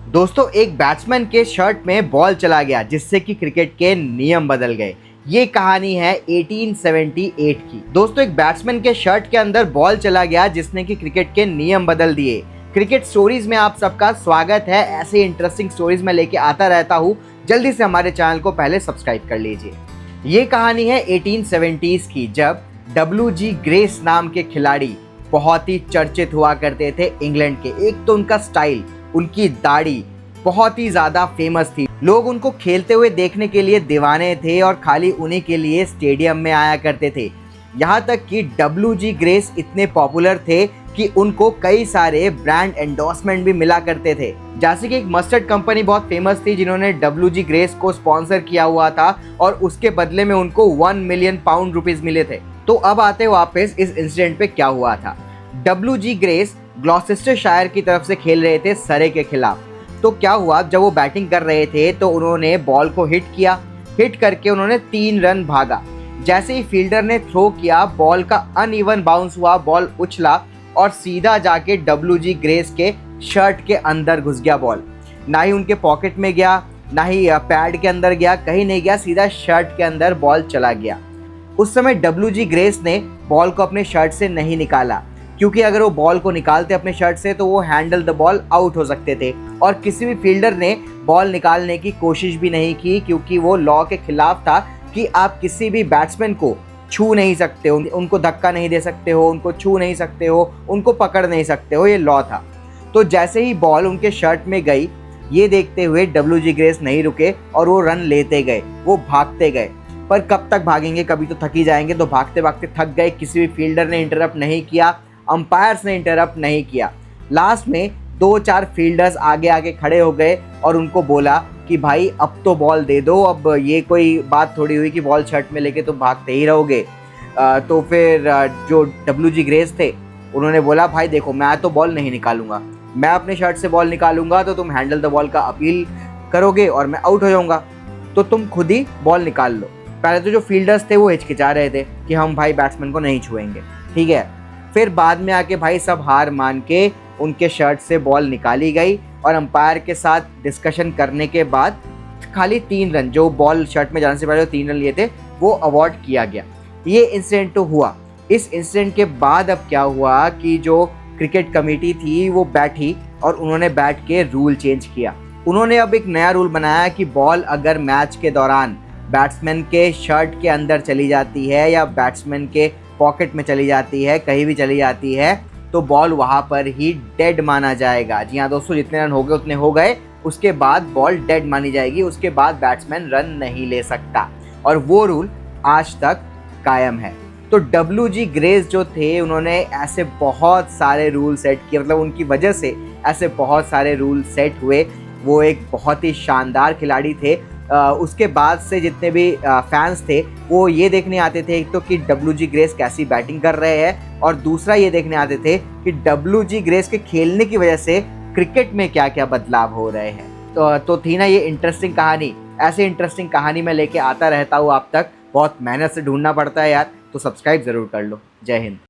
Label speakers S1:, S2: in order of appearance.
S1: दोस्तों एक बैट्समैन के शर्ट में बॉल चला गया जिससे कि क्रिकेट के नियम बदल गए। ये कहानी है 1878 की। दोस्तों एक बैट्समैन के शर्ट के अंदर बॉल चला गया जिसने कि क्रिकेट के नियम बदल दिए। क्रिकेट स्टोरीज में आप सबका स्वागत है। ऐसे इंटरेस्टिंग स्टोरीज में लेके आता रहता हूँ। जल्दी से हमारे चैनल को पहले सब्सक्राइब कर लीजिए। ये कहानी है 1870s की, जब WG ग्रेस नाम के खिलाड़ी बहुत ही चर्चित हुआ करते थे इंग्लैंड के। एक तो उनका स्टाइल, उनकी दाढ़ी बहुत ही ज़्यादा फेमस थी। लोग उनको खेलते हुए देखने के लिए दीवाने थे और खाली उन्हीं के लिए स्टेडियम में आया करते थे। यहाँ तक कि WG ग्रेस इतने पॉपुलर थे कि उनको कई सारे ब्रांड एंडोर्समेंट भी मिला करते थे। जैसे कि एक मस्टर्ड कंपनी बहुत फेमस थी जिन्होंने WG ग्रेस को स्पॉन्सर किया हुआ था और उसके बदले में उनको 1 मिलियन पाउंड रुपीस मिले थे। तो अब आते वापस इस इंसिडेंट पे क्या हुआ था। WG ग्रेस ग्लॉसेस्टरशायर की तरफ से खेल रहे थे सरे के खिलाफ। तो क्या हुआ, जब वो बैटिंग कर रहे थे तो उन्होंने बॉल को हिट किया। हिट करके उन्होंने 3 रन भागा। जैसे ही फील्डर ने थ्रो किया, बॉल का अनइवन बाउंस हुआ, बॉल उछला और सीधा जाके WG ग्रेस के शर्ट के अंदर घुस गया बॉल। ना ही उनके पॉकेट में गया, ना ही पैड के अंदर गया, कहीं नहीं गया, सीधा शर्ट के अंदर बॉल चला गया। उस समय WG ग्रेस ने बॉल को अपने शर्ट से नहीं निकाला, क्योंकि अगर वो बॉल को निकालते अपने शर्ट से तो वो हैंडल द बॉल आउट हो सकते थे। और किसी भी फील्डर ने बॉल निकालने की कोशिश भी नहीं की, क्योंकि वो लॉ के खिलाफ था कि आप किसी भी बैट्समैन को छू नहीं सकते हो, उनको धक्का नहीं दे सकते हो, उनको छू नहीं सकते हो, उनको पकड़ नहीं सकते हो, ये लॉ था। तो जैसे ही बॉल उनके शर्ट में गई, ये देखते हुए WG ग्रेस नहीं रुके और वो रन लेते गए, वो भागते गए। पर कब तक भागेंगे, कभी तो थक ही जाएंगे। तो भागते भागते थक गए। किसी भी फील्डर ने इंटरप्ट नहीं किया, अंपायर्स ने इंटरप्ट नहीं किया। लास्ट में 2-4 फील्डर्स आगे आगे खड़े हो गए और उनको बोला कि भाई अब तो बॉल दे दो, अब ये कोई बात थोड़ी हुई कि बॉल शर्ट में लेके तुम भागते ही रहोगे। तो फिर जो WG ग्रेस थे उन्होंने बोला, भाई देखो मैं तो बॉल नहीं निकालूंगा, मैं अपने शर्ट से बॉल निकालूंगा तो तुम हैंडल द बॉल का अपील करोगे और मैं आउट हो जाऊंगा, तो तुम खुद ही बॉल निकाल लो। पहले तो जो फील्डर्स थे वो हिचकिचा रहे थे कि हम भाई बैट्समैन को नहीं छुएंगे, ठीक है। फिर बाद में आके भाई सब हार मान के उनके शर्ट से बॉल निकाली गई और अंपायर के साथ डिस्कशन करने के बाद खाली 3 रन, जो बॉल शर्ट में जाने से पहले 3 रन लिए थे, वो अवॉर्ड किया गया। ये इंसिडेंट तो हुआ। इस इंसिडेंट के बाद अब क्या हुआ कि जो क्रिकेट कमेटी थी वो बैठी और उन्होंने बैठ के रूल चेंज किया। उन्होंने अब एक नया रूल बनाया कि बॉल अगर मैच के दौरान बैट्समैन के शर्ट के अंदर चली जाती है या बैट्समैन के पॉकेट में चली जाती है, कहीं भी चली जाती है, तो बॉल वहाँ पर ही डेड माना जाएगा। जी हाँ दोस्तों, जितने रन हो गए उतने हो गए, उसके बाद बॉल डेड मानी जाएगी, उसके बाद बैट्समैन रन नहीं ले सकता। और वो रूल आज तक कायम है। तो WG ग्रेस जो थे उन्होंने ऐसे बहुत सारे रूल सेट किए, मतलब उनकी वजह से ऐसे बहुत सारे रूल सेट हुए। वो एक बहुत ही शानदार खिलाड़ी थे। उसके बाद से जितने भी फैंस थे वो ये देखने आते थे, एक तो कि WG ग्रेस कैसी बैटिंग कर रहे हैं, और दूसरा ये देखने आते थे कि WG ग्रेस के खेलने की वजह से क्रिकेट में क्या क्या बदलाव हो रहे हैं। तो थी ना ये इंटरेस्टिंग कहानी। ऐसे इंटरेस्टिंग कहानी मैं लेके आता रहता हूँ आप तक। बहुत मेहनत से ढूंढना पड़ता है यार, तो सब्सक्राइब ज़रूर कर लो। जय हिंद।